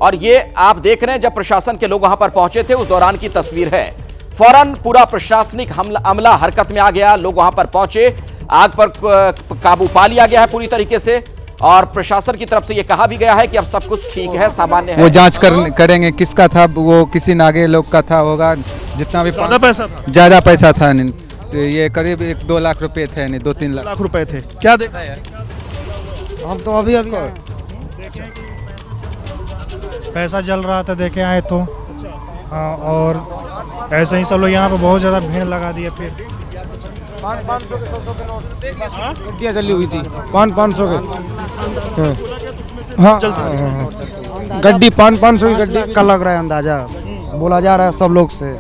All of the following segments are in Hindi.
और ये आप देख रहे हैं जब प्रशासन के लोग वहां पर पहुंचे थे उस दौरान की तस्वीर है। फौरन पूरा प्रशासनिक अमला हरकत में आ गया, लोग वहां पर पहुंचे, आग पर काबू पा लिया गया है पूरी तरीके से। और प्रशासन की तरफ से यह कहा भी गया है कि अब सब कुछ ठीक है, सामान्य है। वो जांच करेंगे किसका था, वो किसी नागे लोग का था होगा, जितना भी ज्यादा पैसा था नहीं, तो ये करीब 1-2 लाख रुपए थे, नहीं 2-3 लाख रुपए थे। क्या देखा है? हम तो अभी पैसा जल रहा था, देखे आए तो। हाँ, और ऐसे ही सब लोग यहाँ पे बहुत ज़्यादा भीड़ लगा दिए। फिर 500 के 100 के नोट गड्डियाँ चली हुई थी, 500 के। हाँ, गड्डी 500 की गड्डी का लग रहा है, अंदाजा बोला जा रहा है सब लोग से।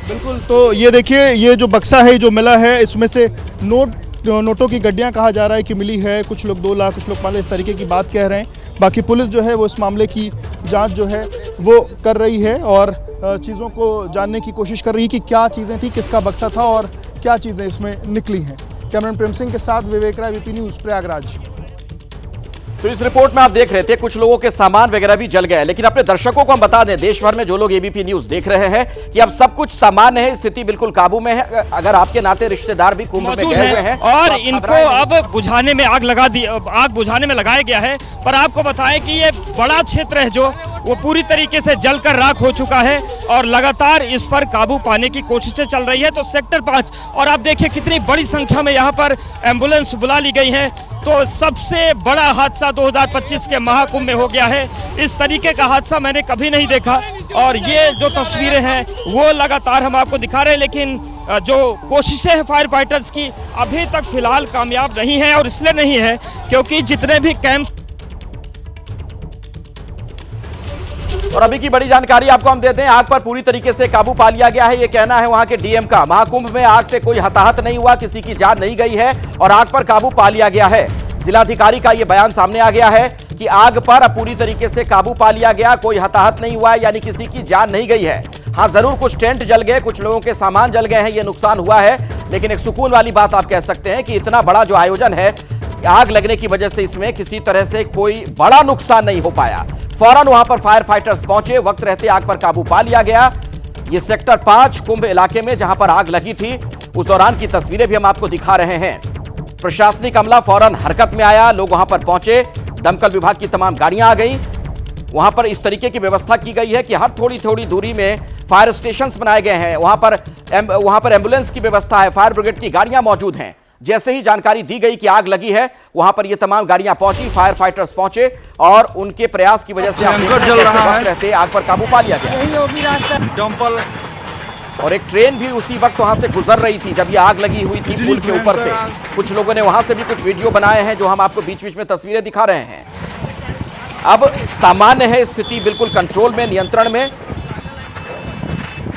बिल्कुल। तो ये देखिए, ये जो बक्सा है जो मिला है, इसमें से नोटों की गड्डियां कहा जा रहा है कि मिली है। कुछ लोग 2 लाख, कुछ लोग 5 लाख, इस तरीके की बात कह रहे हैं। बाकी पुलिस जो है वो इस मामले की जांच जो है वो कर रही है और चीज़ों को जानने की कोशिश कर रही है कि क्या चीज़ें थी, किसका बक्सा था और क्या चीज़ें इसमें निकली हैं। कैमरामैन प्रेम सिंह के साथ विवेक राय, वीपी न्यूज़, प्रयागराज। तो इस रिपोर्ट में आप देख रहे थे कुछ लोगों के सामान वगैरह भी जल गए, लेकिन अपने दर्शकों को हम बता दें, देश भर में जो लोग एबीपी न्यूज देख रहे हैं कि अब सब कुछ सामान्य है, स्थिति बिल्कुल काबू में है। अगर आपके नाते रिश्तेदार भी कुंभ में गए हुए हैं और इनको अब बुझाने में आग बुझाने में लगाया गया है। पर आपको बताएं कि ये बड़ा क्षेत्र है जो वो पूरी तरीके से जलकर राख हो चुका है और लगातार इस पर काबू पाने की कोशिशें चल रही है। तो सेक्टर 5 और आप देखिए कितनी बड़ी संख्या में यहाँ पर एम्बुलेंस बुला ली गई है। तो सबसे बड़ा हादसा 2025 के महाकुंभ में हो गया है। इस तरीके का हादसा मैंने कभी नहीं देखा और ये जो तस्वीरें हैं वो लगातार हम आपको दिखा रहे हैं, लेकिन जो कोशिशें हैं फायर फाइटर्स की अभी तक फिलहाल कामयाब नहीं है। और इसलिए नहीं है क्योंकि जितने भी कैंप। और अभी की बड़ी जानकारी आपको हम देते हैं, आग पर पूरी तरीके से काबू पा लिया गया है, ये कहना है वहां के डीएम का। महाकुंभ में आग से कोई हताहत नहीं हुआ, किसी की जान नहीं गई है और आग पर काबू पा लिया गया है। जिलाधिकारी का यह बयान सामने आ गया है कि आग पर पूरी तरीके से काबू पा लिया गया, कोई हताहत नहीं हुआ है, यानी किसी की जान नहीं गई है। हाँ, जरूर कुछ टेंट जल गए, कुछ लोगों के सामान जल गए हैं, ये नुकसान हुआ है, लेकिन एक सुकून वाली बात आप कह सकते हैं कि इतना बड़ा जो आयोजन है, आग लगने की वजह से इसमें किसी तरह से कोई बड़ा नुकसान नहीं हो पाया। फौरन वहां पर फायर फाइटर्स पहुंचे, वक्त रहते आग पर काबू पा लिया गया। ये सेक्टर 5 कुंभ इलाके में जहां पर आग लगी थी उस दौरान की तस्वीरें भी हम आपको दिखा रहे हैं। प्रशासनिक अमला फौरन हरकत में आया, लोग वहां पर पहुंचे, दमकल विभाग की तमाम गाड़ियां आ गई। वहां पर इस तरीके की व्यवस्था की गई है कि हर थोड़ी थोड़ी दूरी में फायर स्टेशंस बनाए गए हैं, वहां पर एम्बुलेंस की व्यवस्था है, फायर ब्रिगेड की गाड़ियां मौजूद हैं। जैसे ही जानकारी दी गई कि आग लगी है, वहां पर ये तमाम गाड़ियां पहुंची, फायर फाइटर्स पहुंचे और उनके प्रयास की वजह से वक्त रहते आग पर काबू पा लिया गया। और एक ट्रेन भी उसी वक्त वहां से गुजर रही थी जब ये आग लगी हुई थी पुल के ऊपर से। कुछ लोगों ने वहां से भी कुछ वीडियो बनाए हैं जो हम आपको बीच बीच में तस्वीरें दिखा रहे हैं। अब सामान्य है स्थिति, बिल्कुल कंट्रोल में, नियंत्रण में।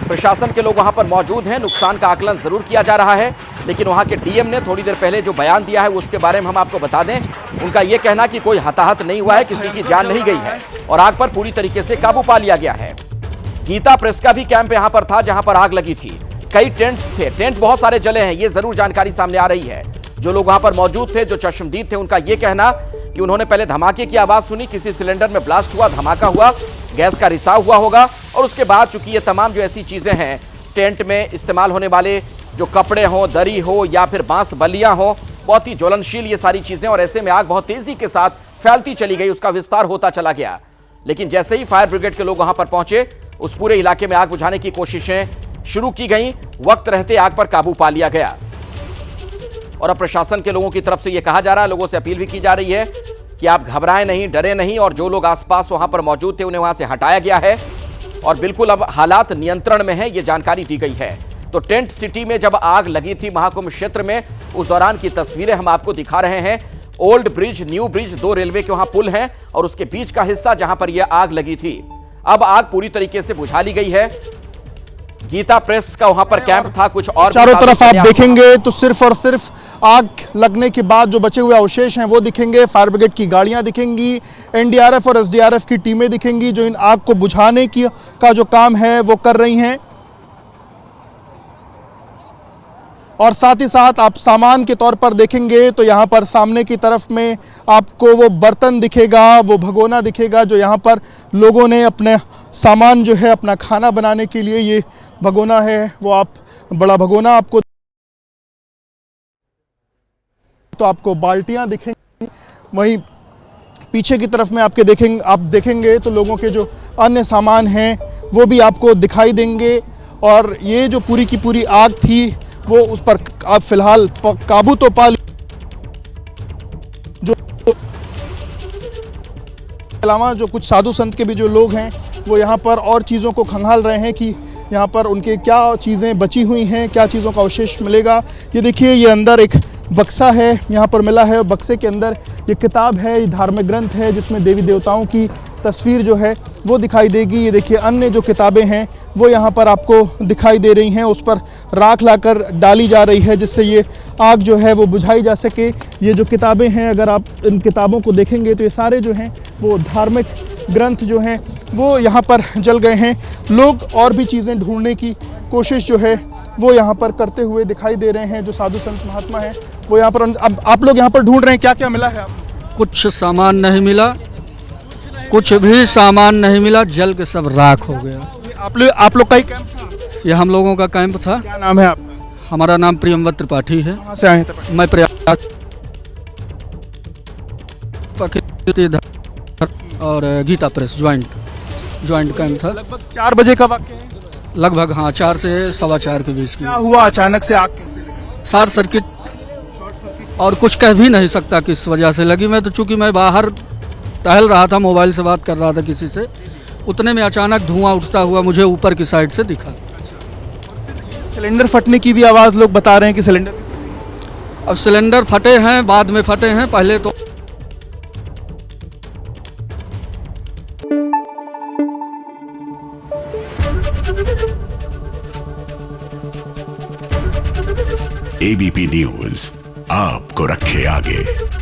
प्रशासन के लोग वहां पर मौजूद हैं, नुकसान का आकलन जरूर किया जा रहा है, लेकिन वहां के डीएम ने थोड़ी देर पहले जो बयान दिया है उसके बारे में हम आपको बता दें। उनका यह कहना कि कोई हताहत नहीं हुआ है, किसी की जान नहीं गई है और आग पर पूरी तरीके से काबू पा लिया गया है। गीता प्रेस का भी कैंप यहां पर था जहां पर आग लगी थी। कई टेंट्स थे, टेंट बहुत सारे जले हैं, ये जरूर जानकारी सामने आ रही है। जो लोग वहां पर मौजूद थे, जो चश्मदीद थे, उनका यह कहना कि उन्होंने पहले धमाके की आवाज सुनी, किसी सिलेंडर में ब्लास्ट हुआ, धमाका हुआ, गैस का रिसाव हुआ होगा और उसके बाद चूंकि ये तमाम जो ऐसी चीजें हैं, टेंट में इस्तेमाल होने वाले जो कपड़े हो, दरी हो या फिर बांस बल्लियां हो, बहुत ही ज्वलनशील ये सारी चीजें, और ऐसे में आग बहुत तेजी के साथ फैलती चली गई, उसका विस्तार होता चला गया। लेकिन जैसे ही फायर ब्रिगेड के लोग वहां पर पहुंचे, उस पूरे इलाके में आग बुझाने की कोशिशें शुरू की गई, वक्त रहते आग पर काबू पा लिया गया। और अब प्रशासन के लोगों की तरफ से यह कहा जा रहा है, लोगों से अपील भी की जा रही है कि आप घबराएं नहीं, डरे नहीं, और जो लोग आसपास वहां पर मौजूद थे उन्हें वहां से हटाया गया है और बिल्कुल अब हालात नियंत्रण में है, यह जानकारी दी गई है। तो टेंट सिटी में जब आग लगी थी महाकुंभ क्षेत्र में, उस दौरान की तस्वीरें हम आपको दिखा रहे हैं। Old bridge, new bridge, 2 railway के वहां पुल हैं और उसके बीच का हिस्सा जहां पर यह आग लगी थी। अब आग पूरी तरीके से बुझा ली गई है। गीता प्रेस का वहां पर कैंप था, कुछ और चारों तरफ आप देखेंगे तो सिर्फ और सिर्फ आग लगने के बाद जो बचे हुए अवशेष हैं वो दिखेंगे। फायर ब्रिगेड की गाड़ियां दिखेंगी, एनडीआरएफ और एसडीआरएफ की टीमें दिखेंगी जो इन आग को बुझाने का जो काम है वो कर रही हैं। और साथ ही साथ आप सामान के तौर पर देखेंगे तो यहाँ पर सामने की तरफ में आपको वो बर्तन दिखेगा, वो भगोना दिखेगा जो यहाँ पर लोगों ने अपने सामान जो है अपना खाना बनाने के लिए, ये भगोना है वो आप बड़ा भगोना आपको, तो आपको बाल्टियाँ दिखेंगी। वहीं पीछे की तरफ में आप देखेंगे तो लोगों के जो अन्य सामान हैं वो भी आपको दिखाई देंगे। और ये जो पूरी की पूरी आग थी वो उस पर आप फिलहाल काबू तो पा जो अलावा जो कुछ साधु संत के भी जो लोग हैं वो यहाँ पर और चीज़ों को खंगाल रहे हैं कि यहाँ पर उनके क्या चीज़ें बची हुई हैं, क्या चीज़ों का अवशेष मिलेगा। ये देखिए, ये अंदर एक बक्सा है यहाँ पर मिला है, बक्से के अंदर ये किताब है, ये धार्मिक ग्रंथ है जिसमें देवी देवताओं की तस्वीर जो है वो दिखाई देगी। ये देखिए अन्य जो किताबें हैं वो यहाँ पर आपको दिखाई दे रही हैं, उस पर राख लाकर डाली जा रही है जिससे ये आग जो है वो बुझाई जा सके। ये जो किताबें हैं, अगर आप इन किताबों को देखेंगे तो ये सारे जो हैं वो धार्मिक ग्रंथ जो हैं वो यहाँ पर जल गए हैं। लोग और भी चीज़ें ढूंढने की कोशिश जो है वो यहाँ पर करते हुए दिखाई दे रहे हैं। जो साधु संत महात्मा हैं वो यहाँ पर, अब आप लोग यहाँ पर ढूंढ रहे हैं, क्या क्या मिला है आपको? कुछ सामान नहीं मिला, कुछ भी सामान नहीं मिला, जल के सब राख हो गया। आप लोग का ही कैंप था? ये हम लोगों का कैंप था। क्या नाम है आपका? हमारा नाम प्रियंवत त्रिपाठी है। कहाँ से आए हैं? मैं प्रयास और गीता प्रेस ज्वाइंट कैंप था। लगभग 4 बजे का वाक्य है? लगभग हाँ, 4 से 4:15 के बीच की। क्या हुआ अचानक से आग कैसे लगी? शॉर्ट सर्किट, और कुछ कह भी नहीं सकता किस वजह से लगी। मैं तो चूंकि मैं बाहर टहल रहा था, मोबाइल से बात कर रहा था किसी से, उतने में अचानक धुआं उठता हुआ मुझे ऊपर की साइड से दिखा। सिलेंडर फटने की भी आवाज़ लोग बता रहे हैं कि सिलेंडर, अब सिलेंडर फटे हैं, बाद में फटे हैं, पहले तो एबीपी न्यूज आपको रखे आगे।